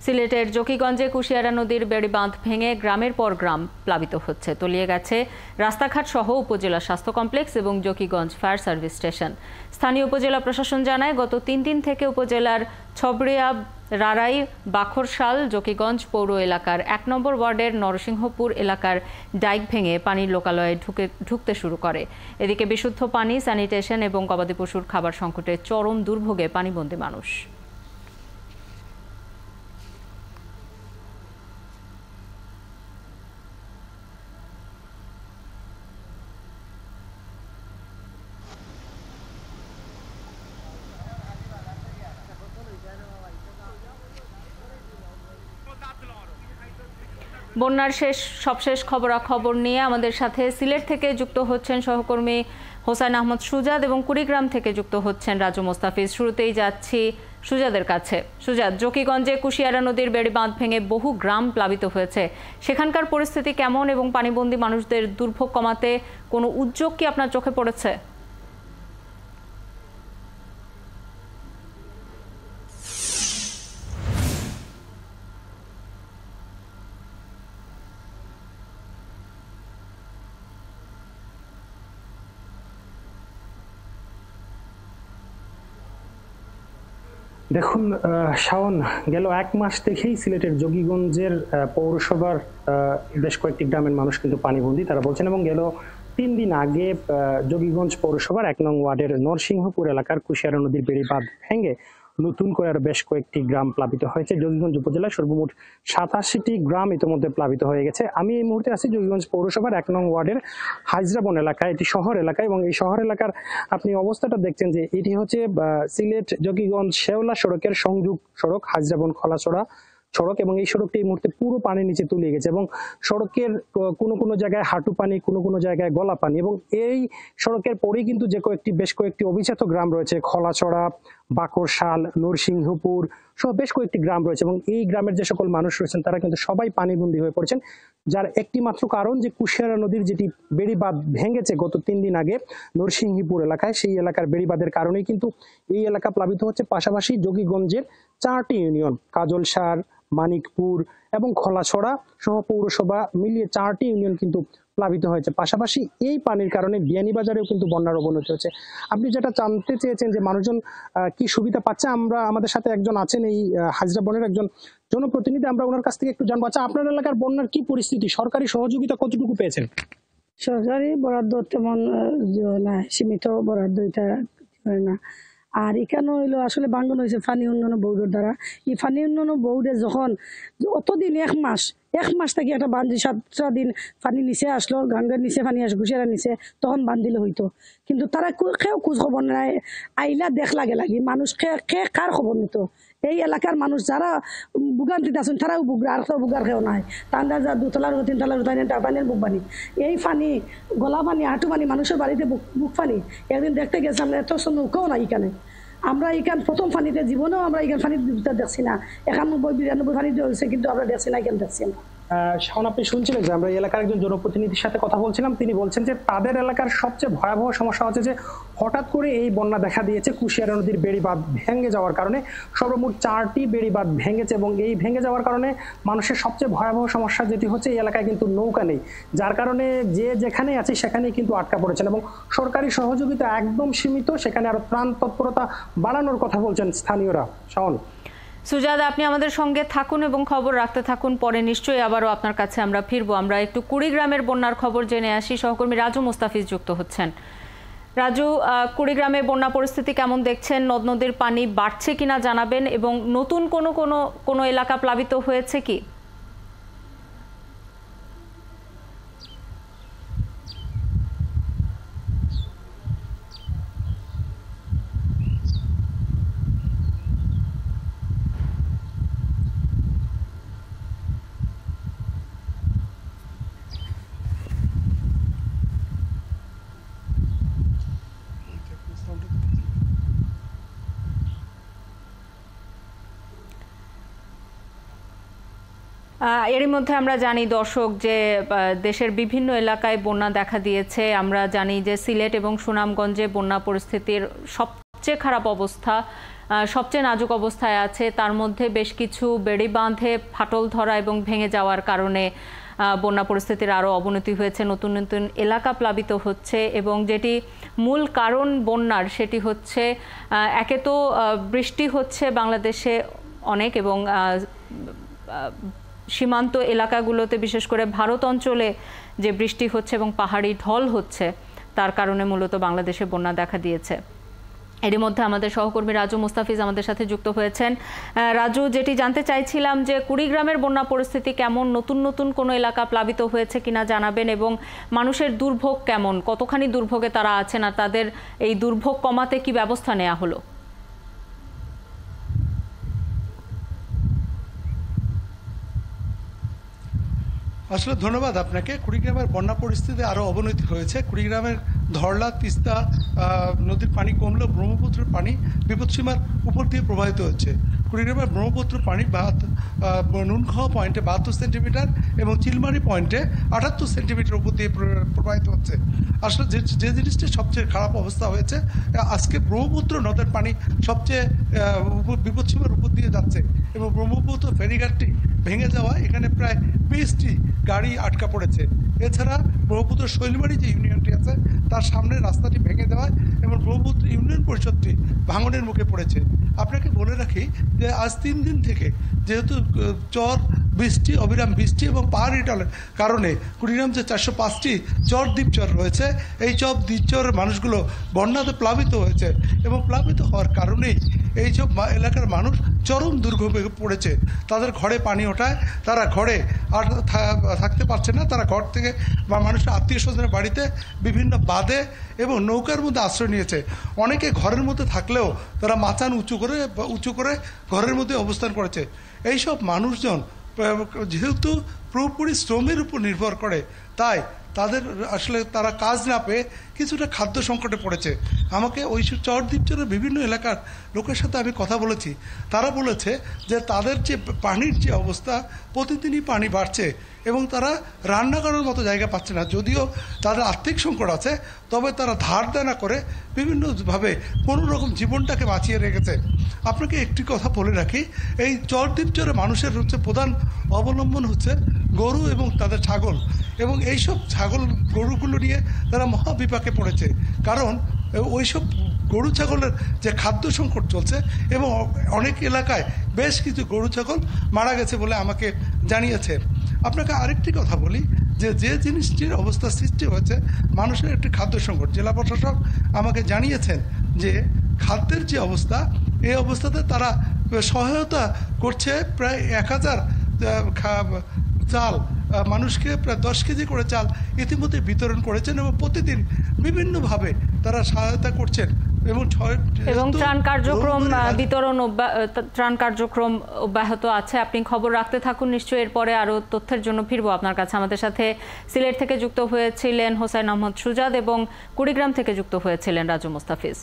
সিলেটের জকিগঞ্জে কুশিয়ারা নদীর বেড়িবাঁধ ভেঙে গ্রামের পর গ্রাম প্লাবিত হচ্ছে। তলিয়ে গেছে রাস্তাঘাট সহ উপজেলা স্বাস্থ্য কমপ্লেক্স এবং জকিগঞ্জ ফায়ার সার্ভিস স্টেশন। স্থানীয় উপজেলা প্রশাসন জানায়, গত 3 দিন থেকে উপজেলার ছবড়িয়া, রারাই, বাখরশাল, জকিগঞ্জ পৌর এলাকার 1 নম্বর ওয়ার্ডের নরসিংহপুর এলাকার ডাইক ভেঙে পানির লোকালয়ে ঢুকতে শুরু করে। এদিকে বিশুদ্ধ পানি, স্যানিটেশন এবং গবাদি পশুর খাবার সংকটে চরম দুর্ভোগে পানিবন্দী মানুষ। বন্যার সবশেষ খবরাখবর নিয়ে আমাদের সাথে সিলেট থেকে যুক্ত হচ্ছেন সহকর্মী হোসেন আহমদ সুজাদ এবং কুড়িগ্রাম থেকে যুক্ত হচ্ছেন রাজু মোস্তাফিজ। শুরুতেই যাচ্ছি সুজাদের কাছে। সুজাদ, জকিগঞ্জে কুশিয়ারা নদীর বেড়িবাঁধ ভেঙে বহু গ্রাম প্লাবিত হয়েছে। সেখানকার পরিস্থিতি কেমন এবং পানিবন্দী মানুষদের দুর্ভোগ কমাতে কোনো উদ্যোগ কি আপনার চোখে পড়েছে? দেখুন শাওন, গেল 1 মাস থেকেই সিলেটের জকিগঞ্জের পৌরসভার বেশ কয়েকটি গ্রামের মানুষ কিন্তু পানিবন্দী তারা বলছেন, এবং গেল 3 দিন আগে জকিগঞ্জ পৌরসভার 1 নং ওয়ার্ডের নরসিংহপুর এলাকার কুশিয়ারা নদীর বেড়িবাঁধ ভেঙে নতুন করে আর বেশ কয়েকটি গ্রাম প্লাবিত হয়েছে। জকিগঞ্জ উপজেলায় সর্বমোট 87টি গ্রাম ইতিমধ্যে প্লাবিত হয়ে গেছে। আমি এই মুহূর্তে আছি জকিগঞ্জ পৌরসভার 1 নং ওয়ার্ডের হাজরাবন এলাকায়, এটি শহর এলাকা, এবং এই শহর এলাকার আপনি অবস্থাটা দেখছেন যে এটি হচ্ছে সিলেট জকিগঞ্জ শেওলা সড়কের সংযোগ সড়ক, হাজরাবন খলাচড়া সড়ক, এবং এই সড়কটি এই মুহূর্তে পুরো পানির নিচে তলিয়ে গেছে এবং সড়কের কোনো জায়গায় হাঁটু পানি, কোনো জায়গায় গলা পানি, এবং এই সড়কের পরেই কিন্তু বেশ কয়েকটি অভিজাত গ্রাম রয়েছে, খলাচড়া, বাকরশাল, নরসিংহপুর সহ বেশ কয়েকটি গ্রাম রয়েছে, এবং এই গ্রামের যে সকল মানুষ রয়েছেন তারা কিন্তু সবাই পানিবন্দী হয়ে পড়েছেন, যার একটি মাত্র কারণ যে কুশিয়ারা নদীর যেটি বেড়িবাঁধ ভেঙেছে গত 3 দিন আগে নরসিংহপুর এলাকায়, সেই এলাকার বেড়িবাঁধের কারণেই কিন্তু এই এলাকা প্লাবিত হচ্ছে। পাশাপাশি জকিগঞ্জের 4টি ইউনিয়ন, কাজলসার, মানিকপুর এবং খলাছড়া সহ পৌরসভা মিলিয়ে 4টি ইউনিয়ন কিন্তু প্লাবিত হয়েছে। পাশাপাশি এই পানির কারণে বিয়ানীবাজারেও কিন্তু বন্যার অবনতি হচ্ছে। আপনি যেটা জানতে চেয়েছেন যে মানুষজন কি সুবিধা পাচ্ছে, আমাদের সাথে একজন আছেন এই হাজরাবনের একজন জনপ্রতিনিধি, আমরা ওনার কাছ থেকে একটু জানবো। আচ্ছা, আপনার এলাকার বন্যার কি পরিস্থিতি, সরকারি সহযোগিতা কতটুকু পেয়েছেন? সরকারি বরাদ্দ তেমন না, সীমিত বরাদ্দ, এটা না। আর এখানে হইলো আসলে বাঙ্গন হয়েছে পানি উন্নয়ন বোর্ডের দ্বারা। এই পানি উন্নয়ন বোর্ডে যখন অতদিন 1 মাস থেকে একটা বান্ধি 7টা দিন পানি নিচে আসলো, গাঙ্গের নিচে পানি আসলো, ঘুষেরা নিচে, তখন বান্ধিলে হইতো। কিন্তু তারা কেউ খোঁজ খবর নাই, আইলা দেখ লাগে মানুষ কার খবর নিত। এই এলাকার মানুষ যারা ভোগান্তিতে আছেন তারাও বুগরা, আর কেউ বুগার কেউ নাই। তান্দার যা 2তলার 3তলার পানির বুক পানি, এই পানি গলা পানি, হাঁটু পানি, মানুষের বাড়িতে বুক পানি। একদিন দেখতে গেছে আমরা, এত নৌকাও নাই এখানে। আমরা এখান প্রথম পানিতে জীবনেও আমরা এখানে পানি দেখছি না। 91-92 পানি হয়েছে, কিন্তু আমরা দেখছি না, এখানে দেখছি না। শাওন, আপনি শুনছিলেন যে আমরা এই এলাকার একজন জনপ্রতিনিধির সাথে কথা বলছিলাম, তিনি বলছেন যে তাদের এলাকার সবচেয়ে ভয়াবহ সমস্যা হচ্ছে যে হঠাৎ করে এই বন্যা দেখা দিয়েছে কুশিয়ারা নদীর বেড়িবাঁধ ভেঙে যাওয়ার কারণে। সর্বমোট 4টি বেড়িবাঁধ ভেঙেছে, এবং এই ভেঙে যাওয়ার কারণে মানুষের সবচেয়ে ভয়াবহ সমস্যা যেটি হচ্ছে এই এলাকায় কিন্তু নৌকা নেই, যার কারণে যে যেখানে আছে সেখানেই কিন্তু আটকা পড়েছেন, এবং সরকারি সহযোগিতা একদম সীমিত। সেখানে আরো ত্রাণ তৎপরতা বাড়ানোর কথা বলছেন স্থানীয়রা। শাওন, সুজাদ, আপনি আমাদের সঙ্গে থাকুন এবং খবর রাখতে থাকুন। পরে নিশ্চয়ই আবারও আপনার কাছে আমরা ফিরবো। আমরা একটু কুড়িগ্রামের বন্যার খবর জেনে আসি। সহকর্মী রাজু মোস্তাফিজ যুক্ত হচ্ছেন। রাজু, কুড়িগ্রামে বন্যা পরিস্থিতি কেমন দেখছেন? নদ নদীর পানি বাড়ছে কিনা জানাবেন, এবং নতুন কোনো এলাকা প্লাবিত হয়েছে কি? এরই মধ্যে আমরা জানি দর্শক যে দেশের বিভিন্ন এলাকায় বন্যা দেখা দিয়েছে। আমরা জানি যে সিলেট এবং সুনামগঞ্জে বন্যা পরিস্থিতির সবচেয়ে খারাপ অবস্থা। সবচেয়ে নাজুক অবস্থায় আছে। তার মধ্যে বেশ কিছু বেড়ি বাঁধে ফাটল ধরা এবং ভেঙে যাওয়ার কারণে বন্যা পরিস্থিতির আরও অবনতি হয়েছে। নতুন নতুন এলাকা প্লাবিত হচ্ছে এবং যেটি মূল কারণ বন্যার সেটি হচ্ছে একে তো বৃষ্টি হচ্ছে বাংলাদেশে অনেক এবং সীমান্ত এলাকাগুলোতে বিশেষ করে ভারত অঞ্চলে যে বৃষ্টি হচ্ছে এবং পাহাড়ি ঢল হচ্ছে তার কারণে মূলত বাংলাদেশে বন্যা দেখা দিয়েছে। এরই মধ্যে আমাদের সহকর্মী রাজু মুস্তাফিজ আমাদের সাথে যুক্ত হয়েছেন। রাজু, যেটি জানতে চাইছিলাম যে কুড়িগ্রামের বন্যা পরিস্থিতি কেমন, নতুন নতুন কোনো এলাকা প্লাবিত হয়েছে কিনা জানাবেন এবং মানুষের দুর্ভোগ কেমন, কতখানি দুর্ভোগে তারা আছেন আর তাদের এই দুর্ভোগ কমাতে কি ব্যবস্থা নেওয়া হলো? আসলে ধন্যবাদ আপনাকে। কুড়িগ্রামের বন্যা পরিস্থিতি আরও অবনতি হয়েছে। কুড়িগ্রামের ধরলা তিস্তা নদীর পানি কমলেও ব্রহ্মপুত্রের পানি বিপদসীমার উপর দিয়ে প্রবাহিত হচ্ছে। কুড়িগ্রামের ব্রহ্মপুত্র পানি নুনখাওয়া পয়েন্টে 72 সেন্টিমিটার এবং চিলমারি পয়েন্টে 78 সেন্টিমিটার উপর দিয়ে প্রবাহিত হচ্ছে। আসলে যে জিনিসটা সবচেয়ে খারাপ অবস্থা হয়েছে, আজকে ব্রহ্মপুত্র নদের পানি সবচেয়ে বিপদসীমার উপর দিয়ে যাচ্ছে এবং ব্রহ্মপুত্র ফেরিঘাটটি ভেঙে যাওয়া এখানে প্রায় 20টি গাড়ি আটকা পড়েছে। এছাড়া ব্রহ্মপুত্র শৈলবাড়ি যে ইউনিয়নটি আছে তার সামনে রাস্তাটি ভেঙে দেওয়ায় এবং ব্রহ্মপুত্র ইউনিয়ন পরিষদটি ভাঙনের মুখে পড়েছে। আপনাকে বলে রাখি যে আজ 3 দিন থেকে যেহেতু বৃষ্টি, অবিরাম বৃষ্টি এবং পাহাড়ি ঢলের কারণে কুড়িগ্রাম যে 405টি দ্বীপচর রয়েছে, এই দ্বীপচরের মানুষগুলো বন্যাতে প্লাবিত হয়েছে এবং প্লাবিত হওয়ার কারণেই এই সব এলাকার মানুষ চরম দুর্ভোগে পড়েছে। তাদের ঘরে পানি ওঠায়, তারা ঘরে আর থাকতে পারছে না। তারা ঘর থেকে বা মানুষের আত্মীয় স্বজনের বাড়িতে বিভিন্ন বাঁধে এবং নৌকার মধ্যে আশ্রয় নিয়েছে। অনেকে ঘরের মধ্যে থাকলেও তারা মাচান উঁচু করে ঘরের মধ্যে অবস্থান করেছে। এইসব মানুষজন যেহেতু পুরোপুরি শ্রমের উপর নির্ভর করে, তাই তাদের আসলে তারা কাজ না পেয়ে কিছুটা খাদ্য সংকটে পড়েছে। আমাকে ওই দ্বীপচরের বিভিন্ন এলাকার লোকের সাথে আমি কথা বলেছি। তারা বলেছে যে তাদের যে পানির যে অবস্থা, প্রতিদিনই পানি বাড়ছে এবং তারা রান্না করার মতো জায়গা পাচ্ছে না। যদিও তাদের আর্থিক সংকট আছে, তবে তারা ধার দেনা করে বিভিন্নভাবে কোনো রকম জীবনটাকে বাঁচিয়ে রেখেছে। আপনাকে একটি কথা বলে রাখি, এই দ্বীপচরে মানুষের হচ্ছে প্রধান অবলম্বন হচ্ছে গরু এবং তাদের ছাগল, এবং এইসব গরুগুলো নিয়ে তারা মহাবিপাকে পড়েছে। কারণ ওইসব গরু ছাগলের যে খাদ্য সংকট চলছে এবং অনেক এলাকায় বেশ কিছু গরু ছাগল মারা গেছে বলে আমাকে জানিয়েছে। আপনাকে আরেকটি কথা বলি যে জিনিসটির অবস্থা সৃষ্টি হয়েছে মানুষের একটি খাদ্য সংকট। জেলা প্রশাসক আমাকে জানিয়েছেন যে খাদ্যের যে অবস্থা, এই অবস্থাতে তারা সহায়তা করছে প্রায় 1000 চাল, মানুষকে প্রায় 10 কেজি করে চাল ইতিমধ্যে বিতরণ করেছেন এবং প্রতিদিন বিভিন্নভাবে তারা সহায়তা করছেন এবং ত্রাণ কার্যক্রম অব্যাহত আছে। আপনি খবর রাখতে থাকুন, নিশ্চয়ই এরপরে আরও তথ্যের জন্য ফিরবো আপনার কাছে। আমাদের সাথে সিলেট থেকে যুক্ত হয়েছিলেন হোসাইন আহমদ সুজাদ এবং কুড়িগ্রাম থেকে যুক্ত হয়েছিলেন রাজু মুস্তাফিজ।